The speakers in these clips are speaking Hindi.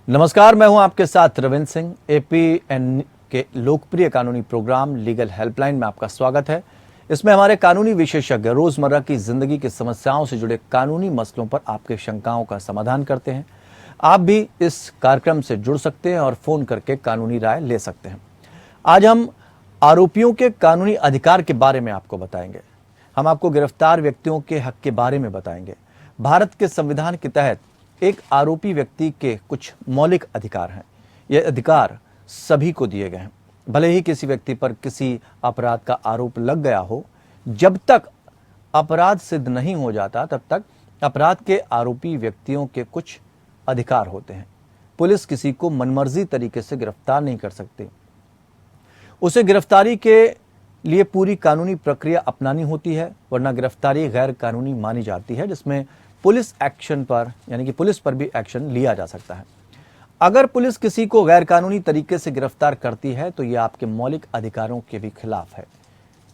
नमस्कार, मैं हूं आपके साथ रविंद्र सिंह। एपीएन के लोकप्रिय कानूनी प्रोग्राम लीगल हेल्पलाइन में आपका स्वागत है। इसमें हमारे कानूनी विशेषज्ञ रोजमर्रा की जिंदगी की समस्याओं से जुड़े कानूनी मसलों पर आपके शंकाओं का समाधान करते हैं। आप भी इस कार्यक्रम से जुड़ सकते हैं और फोन करके कानूनी राय ले सकते हैं। आज हम आरोपियों के कानूनी अधिकार के बारे में आपको बताएंगे। हम आपको गिरफ्तार व्यक्तियों के हक के बारे में बताएंगे। भारत के संविधान के तहत एक आरोपी व्यक्ति के कुछ मौलिक अधिकार हैं। ये अधिकार सभी को दिए गए हैं, भले ही किसी व्यक्ति पर किसी अपराध का आरोप लग गया हो। जब तक अपराध सिद्ध नहीं हो जाता तब तक अपराध के आरोपी व्यक्तियों के कुछ अधिकार होते हैं। पुलिस किसी को मनमर्जी तरीके से गिरफ्तार नहीं कर सकती। उसे गिरफ्तारी के लिए पूरी कानूनी प्रक्रिया अपनानी होती है, वरना गिरफ्तारी गैर कानूनी मानी जाती है, जिसमें पुलिस एक्शन पर यानी कि पुलिस पर भी एक्शन लिया जा सकता है। अगर पुलिस किसी को गैर कानूनी तरीके से गिरफ्तार करती है तो यह आपके मौलिक अधिकारों के भी खिलाफ है।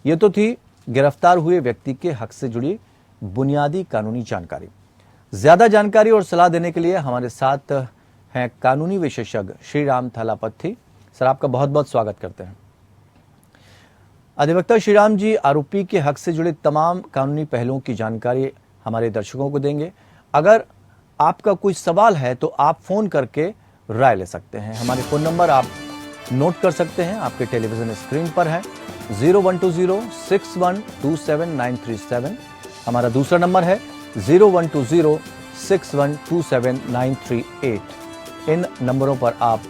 ये तो थी गिरफ्तार हुए व्यक्ति के हक से जुड़ी बुनियादी कानूनी जानकारी। ज्यादा जानकारी और सलाह देने के लिए हमारे साथ हैं कानूनी विशेषज्ञ श्रीराम थालापथी। सर, आपका बहुत बहुत स्वागत करते हैं। अधिवक्ता श्रीराम जी आरोपी के हक से जुड़े तमाम कानूनी पहलुओं की जानकारी हमारे दर्शकों को देंगे। अगर आपका कोई सवाल है तो आप फोन करके राय ले सकते हैं। हमारे फोन नंबर आप नोट कर सकते हैं, आपके टेलीविजन स्क्रीन पर है। 012061279337 हमारा दूसरा नंबर है। 012061279338 इन नंबरों पर आप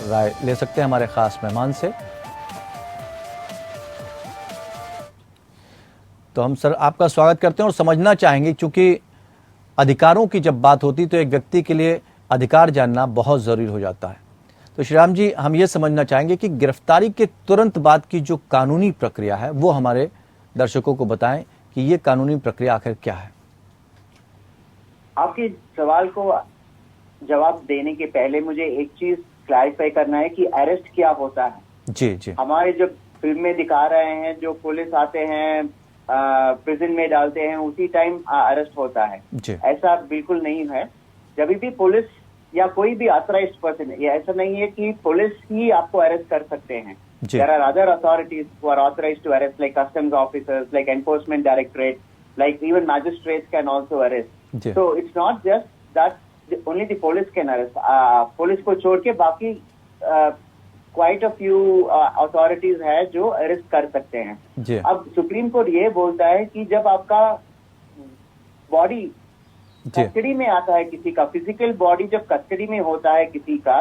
राय ले सकते हैं हमारे खास मेहमान से। तो हम सर आपका स्वागत करते हैं और समझना चाहेंगे, क्योंकि अधिकारों की जब बात होती तो एक व्यक्ति के लिए अधिकार जानना बहुत ज़रूरी हो जाता है। तो श्रीराम जी, हम ये समझना चाहेंगे कि गिरफ्तारी के तुरंत बाद की जो कानूनी प्रक्रिया है वो हमारे दर्शकों को बताएं कि ये कानूनी प्रक्रिया आखिर क्या है। आपके सवाल को जवाब देने के पहले मुझे एक चीज क्लैरिफाई करना है कि अरेस्ट क्या होता है। जी जी। हमारे जो फिल्म में दिखा रहे हैं, जो पुलिस आते हैं, प्रिजन में डालते हैं, उसी टाइम अरेस्ट होता है। ऐसा बिल्कुल नहीं है। जब भी पुलिस या कोई भी ऑथराइज्ड पर्सन, ये ऐसा नहीं है कि पुलिस ही आपको अरेस्ट कर सकते हैं। There are other authorities who are authorized to arrest, like customs officers, like enforcement directorate, like even magistrates can also arrest. So it's not just that only the police can arrest. Police को छोड़ के बाकी क्वाइट अ फ्यू अथॉरिटीज है जो अरेस्ट कर सकते हैं। अब सुप्रीम कोर्ट ये बोलता है कि जब आपका बॉडी कस्टडी में आता है, किसी का फिजिकल बॉडी जब कस्टडी में होता है किसी का,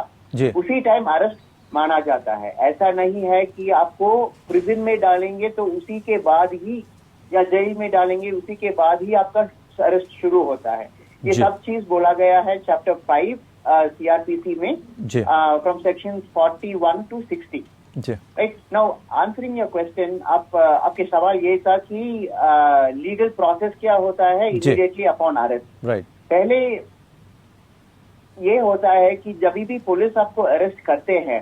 उसी टाइम अरेस्ट माना जाता है। ऐसा नहीं है कि आपको प्रिजन में डालेंगे तो उसी के बाद ही, या जेल में डालेंगे उसी के बाद ही आपका अरेस्ट शुरू होता है। ये सब चीज बोला गया है चैप्टर 5 CRPC में, from sections 41 to 60. Right now, answering your question, आपके सवाल ये था कि लीगल प्रोसेस क्या होता है immediately upon arrest. Right. पहले ये होता है कि जब भी पुलिस आपको अरेस्ट करते हैं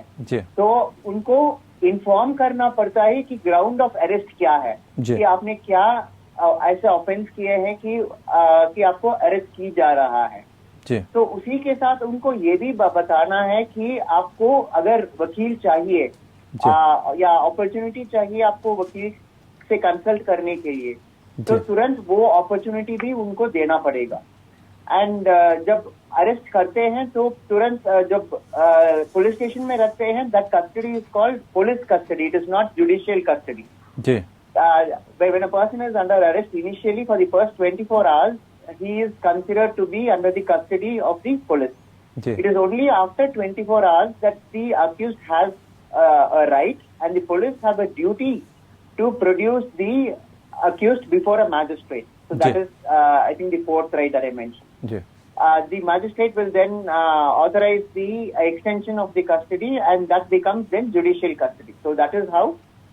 तो उनको इन्फॉर्म करना पड़ता है कि ग्राउंड ऑफ अरेस्ट क्या है, कि आपने क्या ऐसे ऑफेंस किए हैं कि आपको अरेस्ट की जा रहा है। तो उसी के साथ उनको ये भी बताना है कि आपको अगर वकील चाहिए या अपॉर्चुनिटी चाहिए आपको वकील से कंसल्ट करने के लिए, तो तुरंत वो अपॉर्चुनिटी भी उनको देना पड़ेगा। एंड जब अरेस्ट करते हैं तो तुरंत जब पुलिस स्टेशन में रखते हैं, that custody is called police custody, it is not judicial custody. When a person is under arrest, initially for the first 24 hours, he is considered to be under the custody of the police. It is only after 24 hours that the accused has a right and the police have a duty to produce the accused before a magistrate. So that is, I think, the fourth right that I mentioned. The magistrate will then authorize the extension of the custody, and that becomes then judicial custody. So that is how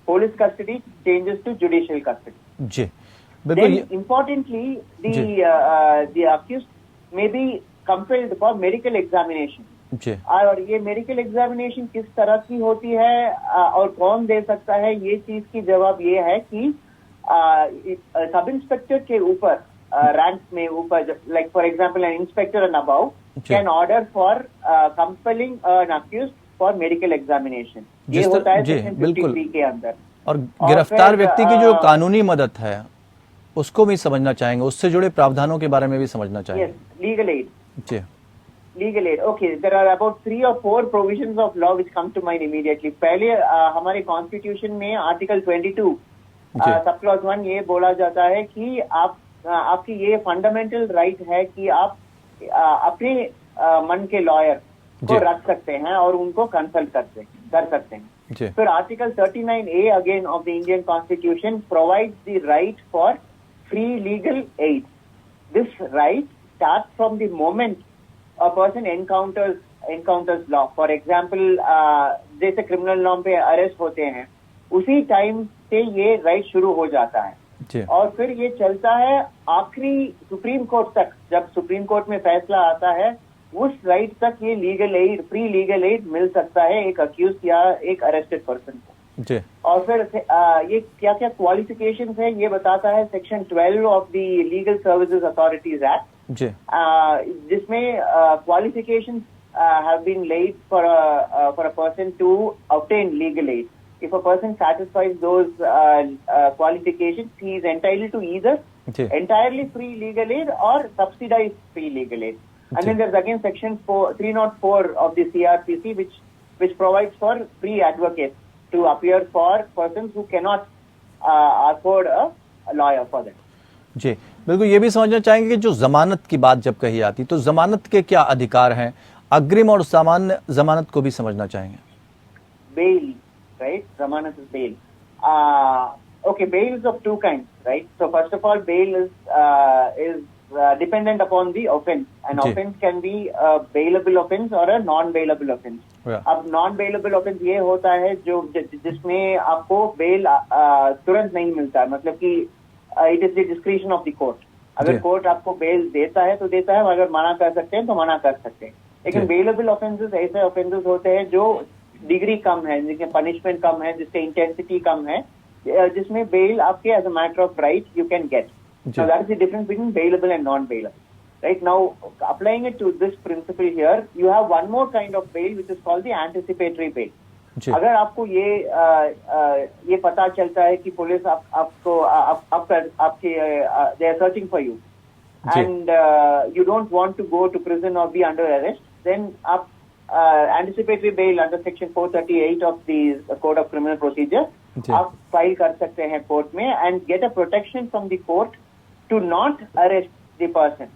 police custody changes to judicial custody. Then, importantly, the accused may be compelled for medical examination. और ये मेडिकल एग्जामिनेशन किस तरह की होती है और कौन दे सकता है, ये चीज की जवाब ये है कि सब इंस्पेक्टर के ऊपर रैंक में ऊपर, like for example an inspector and above, can order for compelling an accused for medical examination. ये होता है सेक्शन 53 के अंदर। और गिरफ्तार व्यक्ति की जो कानूनी मदद है उसको भी समझना चाहेंगे, उससे जुड़े प्रावधानों के बारे में भी समझना चाहेंगे। Legal aid. जी, legal aid. Okay, there are about 3 or 4 provisions of law which come to mind immediately. पहले हमारे कॉन्स्टिट्यूशन में आर्टिकल 22 सब क्लॉज 1 ये बोला जाता है कि आपकी ये फंडामेंटल राइट है कि आप अपने मन के लॉयर को रख सकते हैं और उनको कंसल्ट कर सकते हैं। फिर article 39A again of the Indian constitution provides the right for free legal add. This right starts from the moment a person encounters law. For example, जैसे क्रिमिनल लॉ पे अरेस्ट होते हैं उसी टाइम से ये राइट शुरू हो जाता है और फिर ये चलता है आखिरी सुप्रीम कोर्ट तक। जब सुप्रीम कोर्ट में फैसला आता है उस राइट तक ये legal aid, free legal aid मिल सकता है एक अक्यूज या एक अरेस्टेड पर्सन को। और फिर ये क्या क्या क्वालिफिकेशंस है ये बताता है section 12 of the legal services authorities act, जिसमें qualifications have been laid for a person to obtain legal aid. If a person satisfies those qualifications, he is entitled to either entirely free legal aid or subsidized free legal aid. And then there's again section 304 of the CRPC which provides for free advocates to appear for persons who cannot afford a lawyer for them. जी बिल्कुल, ये भी समझना चाहेंगे कि जो जमानत की बात जब कही आती तो जमानत के क्या अधिकार हैं, अग्रिम और सामान्य जमानत को भी समझना चाहेंगे। Bail, right? Zamanat is bail. Okay, bail is of two kinds, right? So first of all, bail is dependent upon the offense. An offense can be a bailable offense or a non-bailable offense. अब non-bailable offense ये होता है जो जिसमें आपको bail तुरंत नहीं मिलता है, मतलब कि it is the discretion of the court. अगर कोर्ट आपको बेल देता है तो देता है, अगर मना कर सकते हैं तो मना कर सकते हैं। लेकिन बेलेबल ऑफेंसेस ऐसे ऑफेंसेस होते हैं जो डिग्री कम है, जिसमें पनिशमेंट कम है, जिससे इंटेंसिटी कम है, जिसमें बेल आपके as a matter of right you can get. So that is the difference between bailable and non bailable. Right now applying it to this principle here, you have one more kind of bail which is called the anticipatory bail. अगर आपको ये पता चलता है कि पुलिस आपके they are searching for you and you don't want to go to prison और बी अंडर अरेस्ट, देन आप anticipatory bail under section 438 of the code of criminal procedure आप फाइल कर सकते हैं कोर्ट में and get a protection from the court to not arrest the person.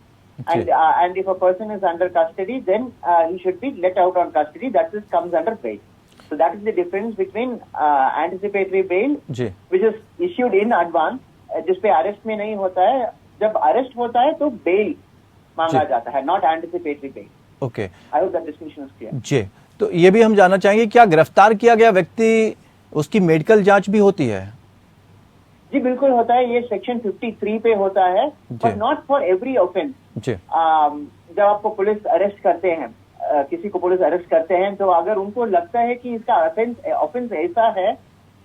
And if a person is under custody, then he should be let out on custody. That is comes under bail. So that is the difference between anticipatory bail, which is issued in advance, जिसपे अरेस्ट में नहीं होता है। जब अरेस्ट होता है तो बेल मांगा जाता है, not anticipatory bail. Okay, I hope that distinction is clear. जी, तो ये भी हम जानना चाहेंगे क्या गिरफ्तार किया गया व्यक्ति उसकी मेडिकल जांच भी होती है? जी बिल्कुल होता है, ये सेक्शन 53 पे होता है, but not for every offence. जब आपको पुलिस अरेस्ट करते हैं, किसी को पुलिस अरेस्ट करते हैं, तो अगर उनको लगता है कि इसका ऑफेंस ऐसा है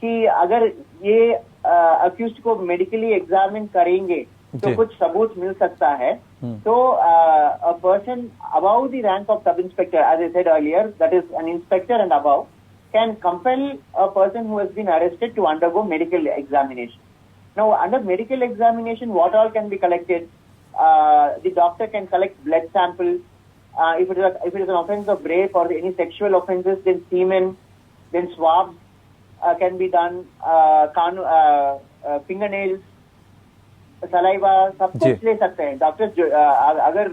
कि अगर ये अक्यूज्ड को मेडिकली एग्जामिन करेंगे तो कुछ सबूत मिल सकता है, तो a person above the rank of sub inspector, as I said earlier, that is an inspector and above, can compel a person who has been arrested to undergo medical examination. Now, under medical examination, what all can be collected? The doctor can collect blood sample. If it is an offense of rape or any sexual offenses, then semen, then swabs can be done. Fingernails, saliva, सब कुछ ले सकते हैं डॉक्टर्स। अगर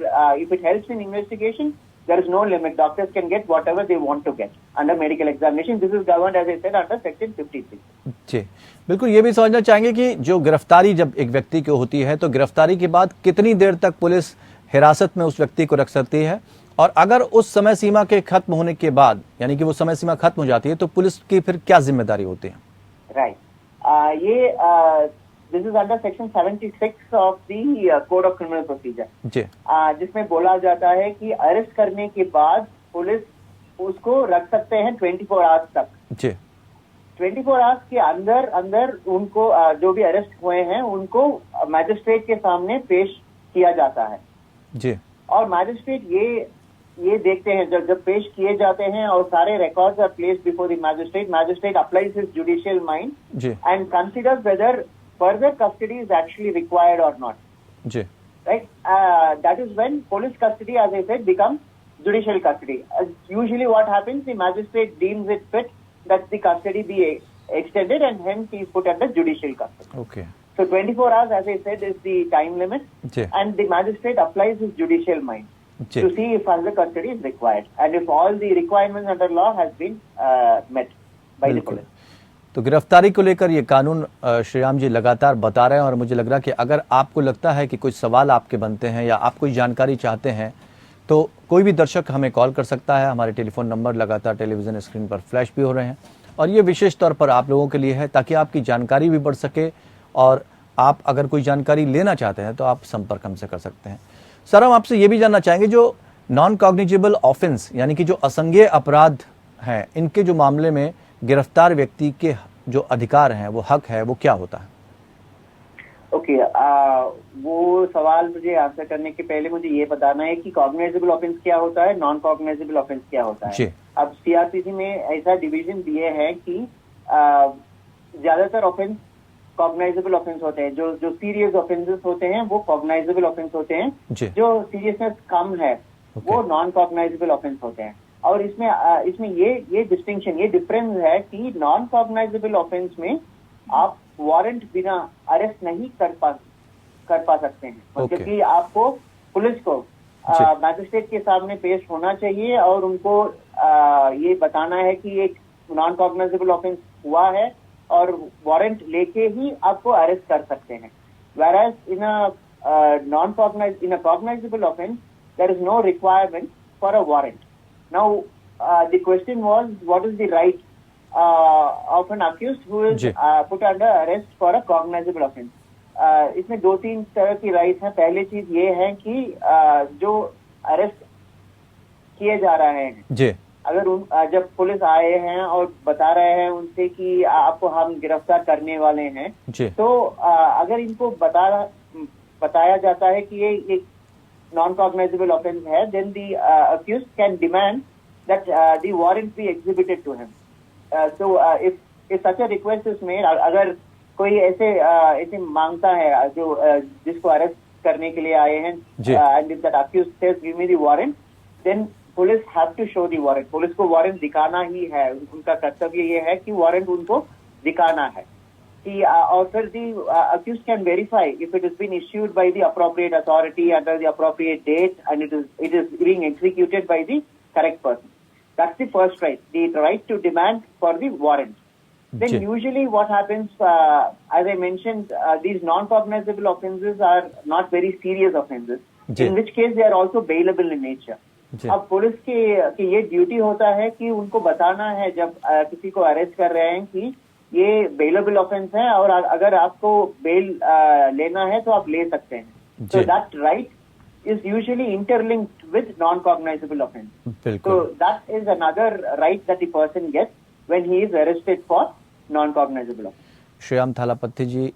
if it helps in investigation, there is no limit. Doctors can get whatever they want to get under medical examination. This is governed, as I said, under section 53. जी बिल्कुल, ये भी समझना चाहेंगे कि जो गिरफ्तारी जब एक व्यक्ति की होती है तो गिरफ्तारी के बाद कितनी देर तक पुलिस हिरासत में उस व्यक्ति को रख सकती है, और अगर उस समय सीमा के खत्म होने के बाद, यानी कि वो समय सीमा खत्म हो जाती है, तो पुलिस की फिर क्या जिम्मेदारी होती है? राइट, ये this is under section 76 of the code of criminal procedure, जिसमें बोला जाता है कि अरेस्ट करने के बाद पुलिस उसको रख सकते हैं 24 आवर्स तक। जी, 24 आवर्स के अंदर उनको जो भी अरेस्ट हुए हैं उनको मैजिस्ट्रेट के सामने पेश किया जाता है। जी, और मैजिस्ट्रेट ये ये देखते हैं जब पेश किए जाते हैं और सारे records are placed before the magistrate applies his judicial mind and considers whether further custody is actually required और not, right? That is when police custody, as I said, becomes judicial custody. Usually what happens, the magistrate deems it fit that the custody be extended and hence he is put under judicial custody. Okay. So 24 hours, as I said, is the time limit and the magistrate applies his judicial mind to see if further custody is required and if all the requirements under law has been met by the police. तो गिरफ्तारी को लेकर ये कानून श्रीराम जी लगातार बता रहे हैं और मुझे लग रहा है कि अगर आपको लगता है कि कुछ सवाल आपके बनते हैं या आप कोई जानकारी चाहते हैं तो कोई भी दर्शक हमें कॉल कर सकता है। हमारे टेलीफोन नंबर लगातार टेलीविज़न स्क्रीन पर फ्लैश भी हो रहे हैं और ये विशेष तौर पर आप लोगों के लिए है ताकि आपकी जानकारी भी बढ़ सके और आप अगर कोई जानकारी लेना चाहते हैं तो आप संपर्क हमसे कर सकते हैं। सर, हम आपसे ये भी जानना चाहेंगे जो नॉन कॉग्निजेबल ऑफेंस यानी कि जो असंज्ञेय अपराध हैं, इनके जो मामले में गिरफ्तार व्यक्ति के जो अधिकार हैं, वो हक है, वो क्या होता है? ओके, वो सवाल मुझे आंसर करने के पहले मुझे ये बताना है कि कॉग्नाइजेबल ऑफेंस क्या होता है, नॉन कॉग्नाइजेबल ऑफेंस क्या होता है। अब सीआरपीसी में ऐसा डिवीजन दिए हैं कि ज्यादातर ऑफेंस कॉग्नाइजेबल ऑफेंस होते हैं। जो सीरियस ऑफेंसेस होते हैं वो कॉग्नाइजेबल ऑफेंस होते हैं, जो सीरियसनेस कम है वो नॉन कॉग्नाइजेबल ऑफेंस होते हैं। और इसमें ये डिस्टिंक्शन, ये डिफरेंस है कि नॉन कॉग्नाइजेबल ऑफेंस में आप वारंट बिना अरेस्ट नहीं कर पा सकते हैं, क्योंकि आपको पुलिस को मैजिस्ट्रेट के सामने पेश होना चाहिए और उनको ये बताना है कि एक नॉन कॉग्नाइजेबल ऑफेंस हुआ है और वारंट लेके ही आपको अरेस्ट कर सकते हैं। whereas in a cognizable offense there is no requirement for a warrant. Now the question was, what is the right of an accused who is put under arrest for a cognizable offense? इसमें 2-3 तरह की राइट है। पहली चीज ये है कि जो अरेस्ट किए जा रहे हैं, अगर जब पुलिस आए हैं और बता रहे हैं उनसे कि आपको हम गिरफ्तार करने वाले हैं, तो अगर इनको बताया जाता है कि ये एक नॉन कॉग्नाइजेबल ऑफेंस है, then the accused can demand that the warrant be exhibited to him. So if such a request is made, अगर कोई ऐसे मांगता है जो जिसको अरेस्ट करने के लिए आए हैं, and if that accused says give me the warrant, then police have to show the warrant. Police को वारंट दिखाना ही है, उनका कर्तव्य ये है कि वारंट उनको दिखाना है कि और फिर the accused can verify if it has been issued by the appropriate authority under the appropriate date and it is being executed by the correct person. That's the first right, the right to demand for the warrant. Then usually what happens, as I mentioned, these non-cognizable offences are not very serious offences, in which case they are also bailable in nature. अब पुलिस की ये ड्यूटी होता है कि उनको बताना है जब किसी को अरेस्ट कर रहे हैं कि ये बेलेबल ऑफेंस है और अगर आपको बेल लेना है तो आप ले सकते हैं। So that right is usually interlinked with non-cognizable offense. So that is another right that the person gets when he is arrested for non-cognizable offense. Shriram Thalapathy जी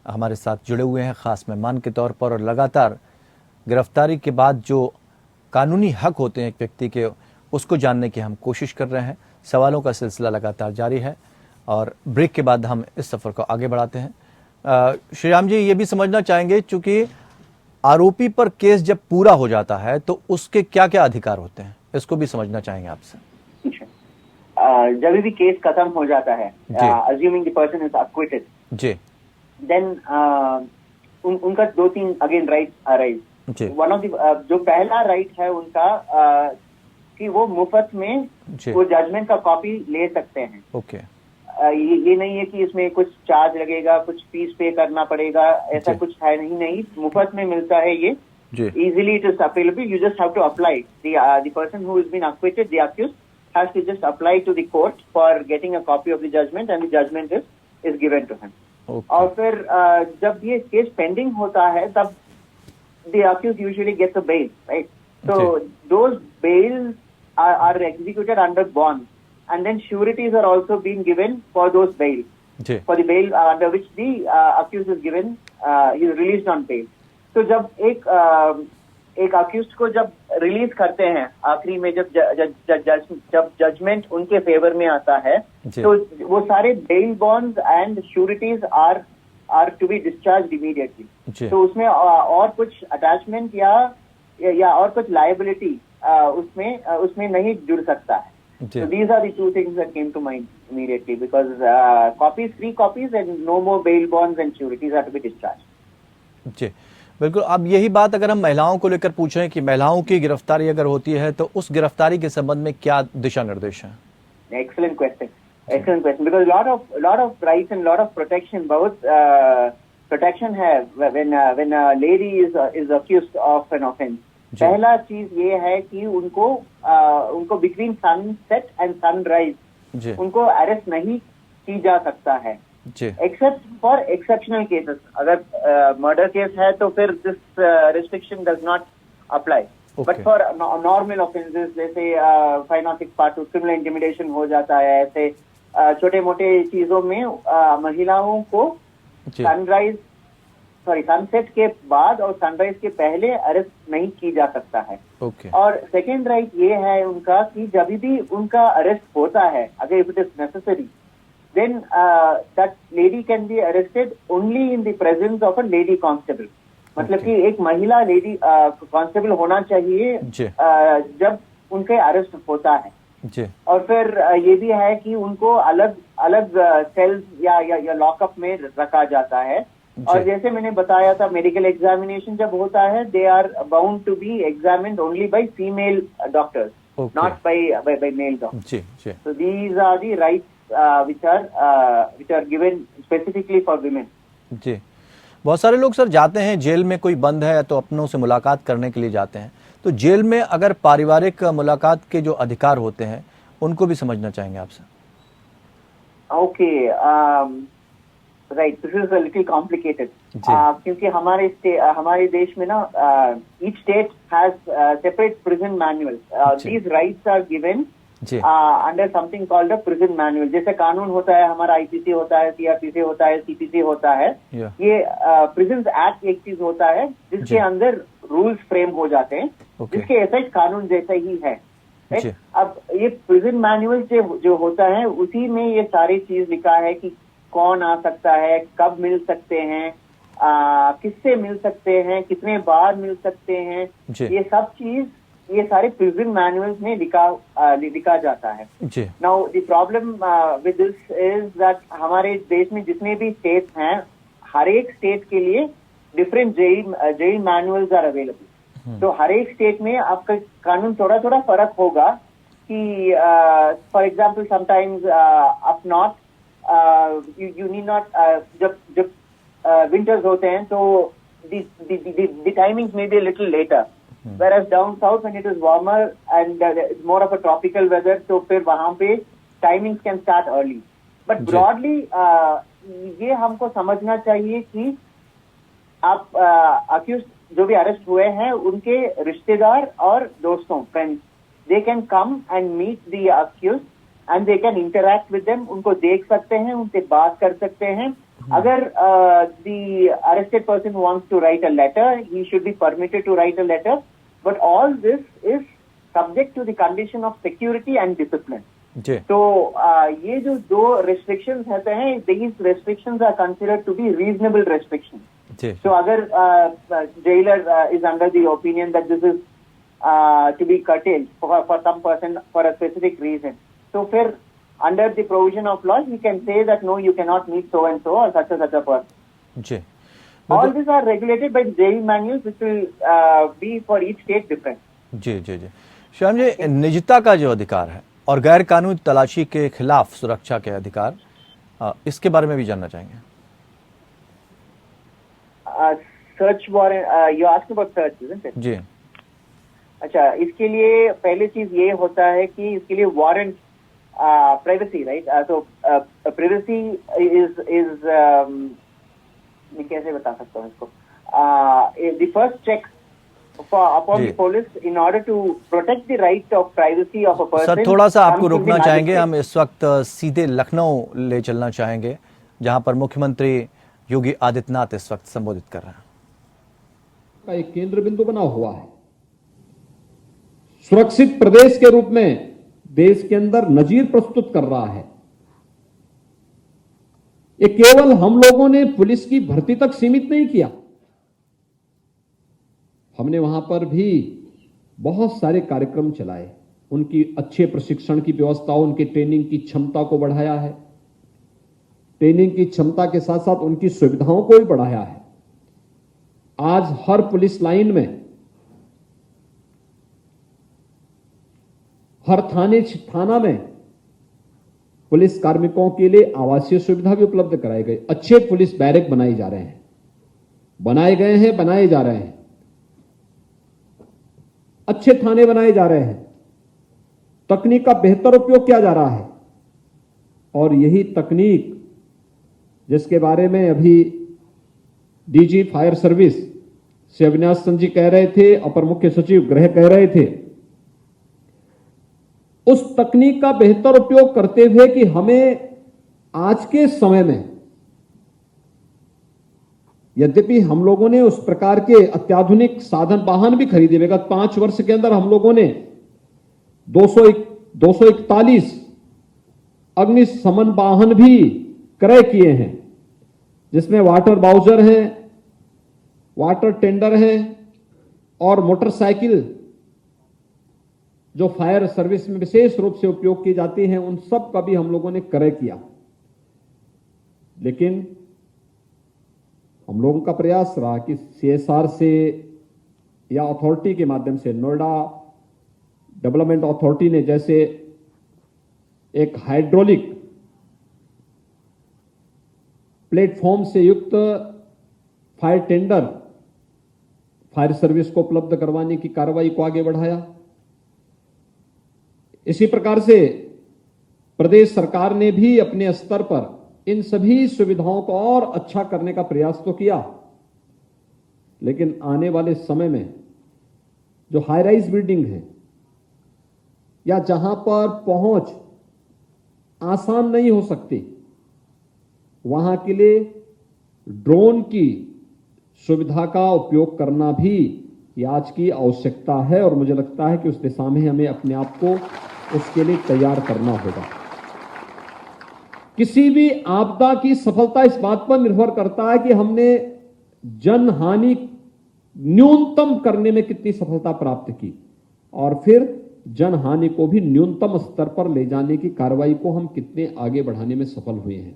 हमारे साथ जुड़े हुए हैं खास मेहमान के तौर पर और लगातार गिरफ्तारी के बाद जो कानूनी हक होते हैं एक व्यक्ति के, उसको जानने की हम कोशिश कर रहे हैं। सवालों का सिलसिला लगातार जारी है और ब्रेक के बाद हम इस सफर को आगे बढ़ाते हैं। श्रीराम जी ये भी समझना चाहेंगे, चूंकि आरोपी पर केस जब पूरा हो जाता है तो उसके क्या क्या अधिकार होते हैं, इसको भी समझना चाहेंगे आपसे। जब भी केस खत्म हो जाता है, assuming the person is acquitted, then उनका 2-3 again right arise. One of the जो पहला राइट है उनका कि वो मुफ्त में वो जजमेंट का कॉपी ले सकते हैं। ये नहीं है कि इसमें कुछ चार्ज लगेगा, कुछ फीस पे करना पड़ेगा, ऐसा कुछ है नहीं, मुफ्त में मिलता है ये। Easily it is available, you just have to apply. The person who has been acquitted, the accused, has to just apply to the court for getting a copy of the judgment and the judgment is given to him. और फिर जब ये केस पेंडिंग होता है तब the accused usually gets a bail, right? So those bails are executed under bond. And then sureties are also being given for those bail, for the bail under which the accused is given, he is released on bail. So जब एक एक अक्यूज्ड को जब रिलीज करते हैं आखिरी में, जब जजमेंट उनके फेवर में आता है, तो वो सारे bail bonds and sureties are to be discharge immediately. तो उसमें और कुछ अटैचमेंट या और कुछ लायबिलिटी उसमें नहीं जुड़ सकता है। So these are the two things that came to mind immediately, because free copies and no more bail bonds and sureties are to be discharged. जी बिल्कुल। अब यही बात अगर हम महिलाओं को लेकर पूछें कि महिलाओं की गिरफ्तारी अगर होती है तो उस गिरफ्तारी के संबंध में क्या दिशा निर्देश हैं? Excellent question, because lot of rights and lot of protection, both protection है when a lady is accused of an offense। पहला चीज ये है कि उनको बिटवीन सनसेट एंड सनराइज उनको अरेस्ट नहीं की जा सकता है, एक्सेप्ट फॉर एक्सेप्शनल केसेस। अगर मर्डर केस है तो फिर this restriction does not apply, but for normal offences जैसे 506 पार्ट 2 क्रिमिनल इंटिमिडेशन हो जाता है, ऐसे छोटे मोटे चीजों में महिलाओं को सनसेट के बाद और सनराइज के पहले अरेस्ट नहीं की जा सकता है। और सेकेंड राइट ये है उनका कि जब भी उनका अरेस्ट होता है, अगर if it is necessary, then that lady can be arrested only in the presence of a lady constable. मतलब कि एक महिला लेडी कांस्टेबल होना चाहिए जब उनके अरेस्ट होता है। और फिर ये भी है कि उनको अलग अलग सेल्स या लॉकअप में रखा जाता है। और जैसे मैंने बताया था, मेडिकल एग्जामिनेशन जब होता है, they are bound to be examined only by female doctors, not by male doctors. So these are the rights which are given specifically for women। जी, बहुत सारे लोग सर जाते हैं जेल में, कोई बंद है तो अपनों से मुलाकात करने के लिए जाते हैं, तो जेल में अगर पारिवारिक मुलाकात के जो अधिकार होते हैं उनको भी समझना चाहेंगे आपसे। Okay, right, this is a little complicated, क्योंकि हमारे देश में ना each state has separate prison manual. These rights are given under something called a prison manual. जैसे कानून होता है हमारा, आईपीसी होता है, सीआरपीसी होता है, सीपीसी होता है, ये प्रिजन एक्ट एक चीज होता है जिसके अंदर रूल्स फ्रेम हो जाते हैं, जिसके इफेक्ट कानून जैसा ही है। अब ये प्रिजन मैनुअल जो होता है उसी में ये सारी चीज लिखा है कि कौन आ सकता है, कब मिल सकते हैं, किससे मिल सकते हैं, कितने बार मिल सकते हैं, ये सब चीज ये सारे प्रिजन मैनुअल्स में लिखा जाता है। Now the problem with this is that हमारे देश में जितने भी स्टेट्स हैं, हर एक स्टेट के लिए different jail manuals are available. तो हर एक स्टेट में आपका कानून थोड़ा थोड़ा फर्क होगा कि for example sometimes up north you need not जब winters होते हैं तो the timings may be a little later, whereas down south when it is warmer and it's more of a tropical weather, तो फिर वहां पे timings can start early, but broadly ये हमको समझना चाहिए कि आप accused जो भी अरेस्ट हुए हैं उनके रिश्तेदार और दोस्तों, friends, they can come and meet the accused and they can interact with them, उनको देख सकते हैं, उनसे बात कर सकते हैं। अगर the arrested person wants to write a letter, he should be permitted to write a letter, but all this is subject to the condition of security and discipline। तो ये जो दो restrictions रहते हैं, these restrictions are considered to be reasonable restrictions। So अगर jailer is under the opinion that this is to be curtailed for some person for a specific reason, तो फिर under the provision of law he can say that no, you cannot meet so and so or such a person। Ji, all these are regulated by jail manuals which will be for each state different। जी जी जी, श्याम जी, निजता का जो अधिकार है और गैर कानूनी तलाशी के खिलाफ सुरक्षा के अधिकार, इसके बारे में भी जानना चाहेंगे। Search warrant, you asking about search, isn't it? जी। अच्छा, इसके लिए पहले चीज ये होता है कि इसके लिए वारंट, प्राइवेसी, राइट? तो प्राइवेसी इज मैं कैसे बता सकता हूँ इसको, the first check upon the police in order to protect the right of privacy of a person। Sir थोड़ा सा आपको रोकना चाहेंगे, हम इस वक्त सीधे लखनऊ ले चलना चाहेंगे जहां पर मुख्यमंत्री योगी आदित्यनाथ इस वक्त संबोधित कर रहे हैं। का एक केंद्र बिंदु बना हुआ है सुरक्षित प्रदेश के रूप में देश के अंदर नजीर प्रस्तुत कर रहा है। ये केवल हम लोगों ने पुलिस की भर्ती तक सीमित नहीं किया, हमने वहां पर भी बहुत सारे कार्यक्रम चलाए, उनकी अच्छे प्रशिक्षण की व्यवस्था, उनकी ट्रेनिंग की क्षमता को बढ़ाया है, ट्रेनिंग की क्षमता के साथ साथ उनकी सुविधाओं को भी बढ़ाया है। आज हर पुलिस लाइन में, हर थाना में पुलिस कार्मिकों के लिए आवासीय सुविधा भी उपलब्ध कराई गई। अच्छे पुलिस बैरक बनाए जा रहे हैं, बनाए गए हैं, बनाए जा रहे हैं। अच्छे थाने बनाए जा रहे हैं, तकनीक का बेहतर उपयोग किया जा रहा है। और यही तकनीक जिसके बारे में अभी DG fire service Shri Avinash Singh ji कह रहे थे, अपर मुख्य सचिव गृह कह रहे थे, उस तकनीक का बेहतर उपयोग करते हुए कि हमें आज के समय में, यद्यपि हम लोगों ने उस प्रकार के अत्याधुनिक साधन वाहन भी खरीदे, विगत 5 वर्ष के अंदर हम लोगों ने 241 अग्निशमन वाहन भी क्रय किए हैं, जिसमें वाटर बाउजर हैं, वाटर टेंडर हैं और मोटरसाइकिल जो फायर सर्विस में विशेष रूप से उपयोग की जाती हैं, उन सब का भी हम लोगों ने क्रय किया। लेकिन हम लोगों का प्रयास रहा कि CSR से या अथॉरिटी के माध्यम से, नोएडा डेवलपमेंट अथॉरिटी ने जैसे एक हाइड्रोलिक प्लेटफॉर्म से युक्त फायर टेंडर फायर सर्विस को उपलब्ध करवाने की कार्रवाई को आगे बढ़ाया। इसी प्रकार से प्रदेश सरकार ने भी अपने स्तर पर इन सभी सुविधाओं को और अच्छा करने का प्रयास तो किया, लेकिन आने वाले समय में जो हाई राइज बिल्डिंग है या जहां पर पहुंच आसान नहीं हो सकती, वहां के लिए ड्रोन की सुविधा का उपयोग करना भी ये आज की आवश्यकता है। और मुझे लगता है कि उस दिशा में हमें अपने आप को उसके लिए तैयार करना होगा। किसी भी आपदा की सफलता इस बात पर निर्भर करता है कि हमने जनहानि न्यूनतम करने में कितनी सफलता प्राप्त की, और फिर जनहानि को भी न्यूनतम स्तर पर ले जाने की कार्रवाई को हम कितने आगे बढ़ाने में सफल हुए हैं।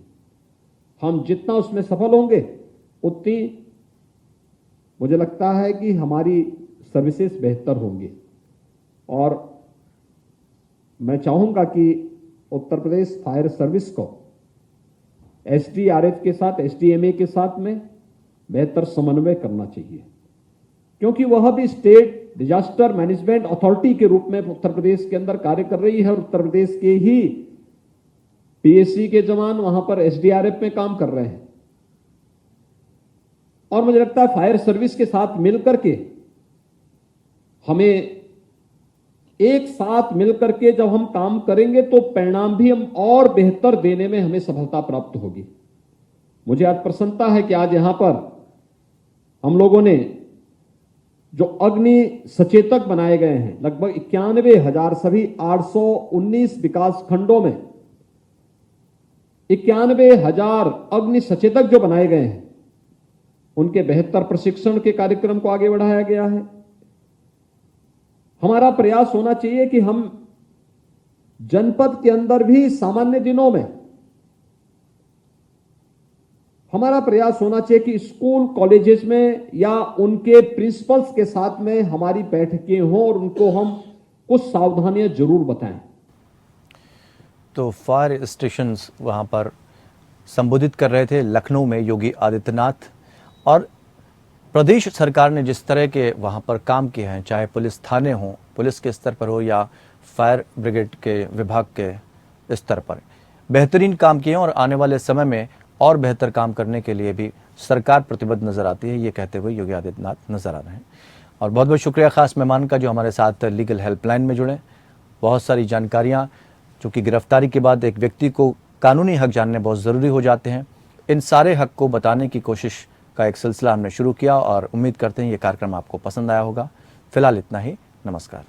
हम जितना उसमें सफल होंगे, उतनी मुझे लगता है कि हमारी सर्विसेज बेहतर होंगी। और मैं चाहूंगा कि उत्तर प्रदेश फायर सर्विस को SDRF के साथ, SDMA के साथ में बेहतर समन्वय करना चाहिए, क्योंकि वह भी स्टेट डिजास्टर मैनेजमेंट अथॉरिटी के रूप में उत्तर प्रदेश के अंदर कार्य कर रही है। और उत्तर प्रदेश के ही PSC के जवान वहां पर SDRF में काम कर रहे हैं। और मुझे लगता है फायर सर्विस के साथ मिलकर के, हमें एक साथ मिलकर के जब हम काम करेंगे तो परिणाम भी हम और बेहतर देने में हमें सफलता प्राप्त होगी। मुझे आज प्रसन्नता है कि आज यहां पर हम लोगों ने जो अग्नि सचेतक बनाए गए हैं, लगभग 91,000, सभी 819 विकास खंडों में 91,000 अग्नि सचेतक जो बनाए गए हैं, उनके बेहतर प्रशिक्षण के कार्यक्रम को आगे बढ़ाया गया है। हमारा प्रयास होना चाहिए कि हम जनपद के अंदर भी सामान्य दिनों में, हमारा प्रयास होना चाहिए कि स्कूल कॉलेजेस में या उनके प्रिंसिपल्स के साथ में हमारी बैठकें हों और उनको हम कुछ सावधानियां जरूर बताएं। तो फायर स्टेशंस वहां पर संबोधित कर रहे थे लखनऊ में योगी आदित्यनाथ। और प्रदेश सरकार ने जिस तरह के वहाँ पर काम किए हैं, चाहे पुलिस थाने हों, पुलिस के स्तर पर हो या फायर ब्रिगेड के विभाग के स्तर पर, बेहतरीन काम किए हैं और आने वाले समय में और बेहतर काम करने के लिए भी सरकार प्रतिबद्ध नजर आती है, ये कहते हुए योगी आदित्यनाथ नजर आ रहे हैं। और बहुत बहुत शुक्रिया खास मेहमान का जो हमारे साथ लीगल हेल्पलाइन में जुड़े। बहुत सारी जानकारियाँ, चूँकि गिरफ्तारी के बाद एक व्यक्ति को कानूनी हक जानने बहुत ज़रूरी हो जाते हैं, इन सारे हक को बताने की कोशिश का एक सिलसिला हमने शुरू किया और उम्मीद करते हैं ये कार्यक्रम आपको पसंद आया होगा। फिलहाल इतना ही, नमस्कार।